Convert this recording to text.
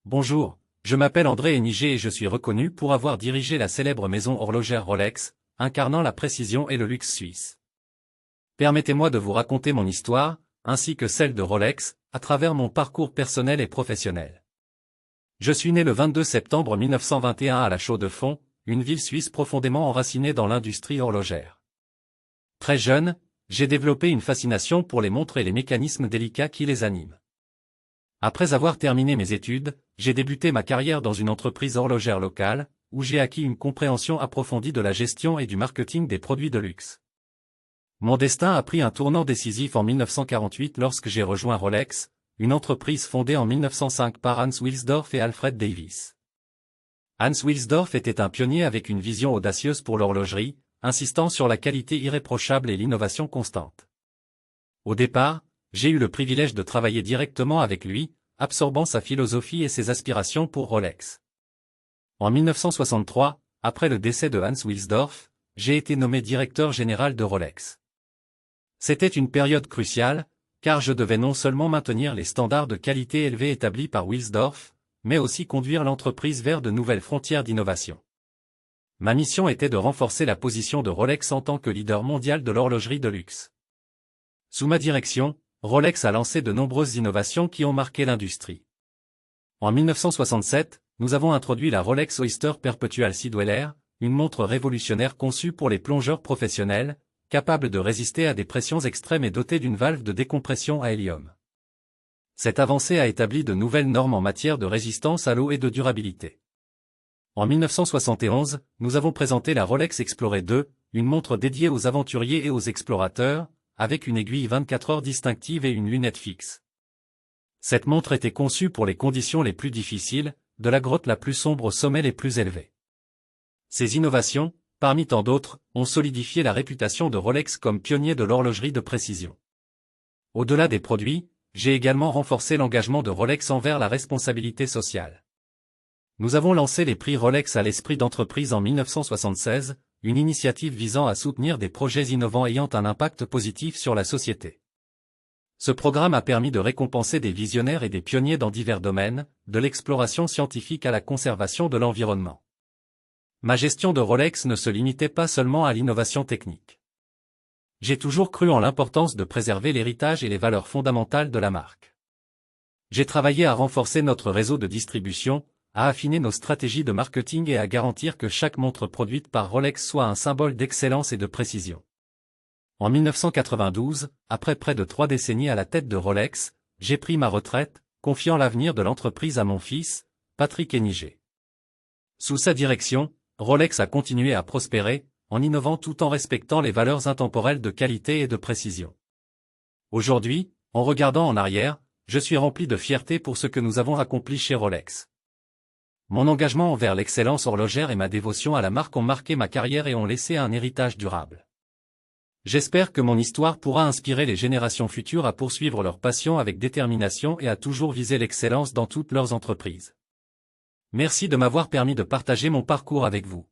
Bonjour, je m'appelle André Héniger et je suis reconnu pour avoir dirigé la célèbre maison horlogère Rolex, incarnant la précision et le luxe suisse. Permettez-moi de vous raconter mon histoire, ainsi que celle de Rolex, à travers mon parcours personnel et professionnel. Je suis né le 22 septembre 1921 à La Chaux-de-Fonds, une ville suisse profondément enracinée dans l'industrie horlogère. Très jeune, j'ai développé une fascination pour les montres et les mécanismes délicats qui les animent. Après avoir terminé mes études, j'ai débuté ma carrière dans une entreprise horlogère locale, où j'ai acquis une compréhension approfondie de la gestion et du marketing des produits de luxe. Mon destin a pris un tournant décisif en 1948 lorsque j'ai rejoint Rolex, une entreprise fondée en 1905 par Hans Wilsdorf et Alfred Davis. Hans Wilsdorf était un pionnier avec une vision audacieuse pour l'horlogerie, insistant sur la qualité irréprochable et l'innovation constante. Au départ, j'ai eu le privilège de travailler directement avec lui, absorbant sa philosophie et ses aspirations pour Rolex. En 1963, après le décès de Hans Wilsdorf, j'ai été nommé directeur général de Rolex. C'était une période cruciale, car je devais non seulement maintenir les standards de qualité élevés établis par Wilsdorf, mais aussi conduire l'entreprise vers de nouvelles frontières d'innovation. Ma mission était de renforcer la position de Rolex en tant que leader mondial de l'horlogerie de luxe. Sous ma direction, Rolex a lancé de nombreuses innovations qui ont marqué l'industrie. En 1967, nous avons introduit la Rolex Oyster Perpetual Sea-Dweller, une montre révolutionnaire conçue pour les plongeurs professionnels, capable de résister à des pressions extrêmes et dotée d'une valve de décompression à hélium. Cette avancée a établi de nouvelles normes en matière de résistance à l'eau et de durabilité. En 1971, nous avons présenté la Rolex Explorer 2, une montre dédiée aux aventuriers et aux explorateurs, avec une aiguille 24 heures distinctive et une lunette fixe. Cette montre était conçue pour les conditions les plus difficiles, de la grotte la plus sombre au sommet les plus élevés. Ces innovations, parmi tant d'autres, ont solidifié la réputation de Rolex comme pionnier de l'horlogerie de précision. Au-delà des produits, j'ai également renforcé l'engagement de Rolex envers la responsabilité sociale. Nous avons lancé les prix Rolex à l'esprit d'entreprise en 1976, une initiative visant à soutenir des projets innovants ayant un impact positif sur la société. Ce programme a permis de récompenser des visionnaires et des pionniers dans divers domaines, de l'exploration scientifique à la conservation de l'environnement. Ma gestion de Rolex ne se limitait pas seulement à l'innovation technique. J'ai toujours cru en l'importance de préserver l'héritage et les valeurs fondamentales de la marque. J'ai travaillé à renforcer notre réseau de distribution, à affiner nos stratégies de marketing et à garantir que chaque montre produite par Rolex soit un symbole d'excellence et de précision. En 1992, après près de 3 décennies à la tête de Rolex, j'ai pris ma retraite, confiant l'avenir de l'entreprise à mon fils, Patrick Héniger. Sous sa direction, Rolex a continué à prospérer, en innovant tout en respectant les valeurs intemporelles de qualité et de précision. Aujourd'hui, en regardant en arrière, je suis rempli de fierté pour ce que nous avons accompli chez Rolex. Mon engagement envers l'excellence horlogère et ma dévotion à la marque ont marqué ma carrière et ont laissé un héritage durable. J'espère que mon histoire pourra inspirer les générations futures à poursuivre leur passion avec détermination et à toujours viser l'excellence dans toutes leurs entreprises. Merci de m'avoir permis de partager mon parcours avec vous.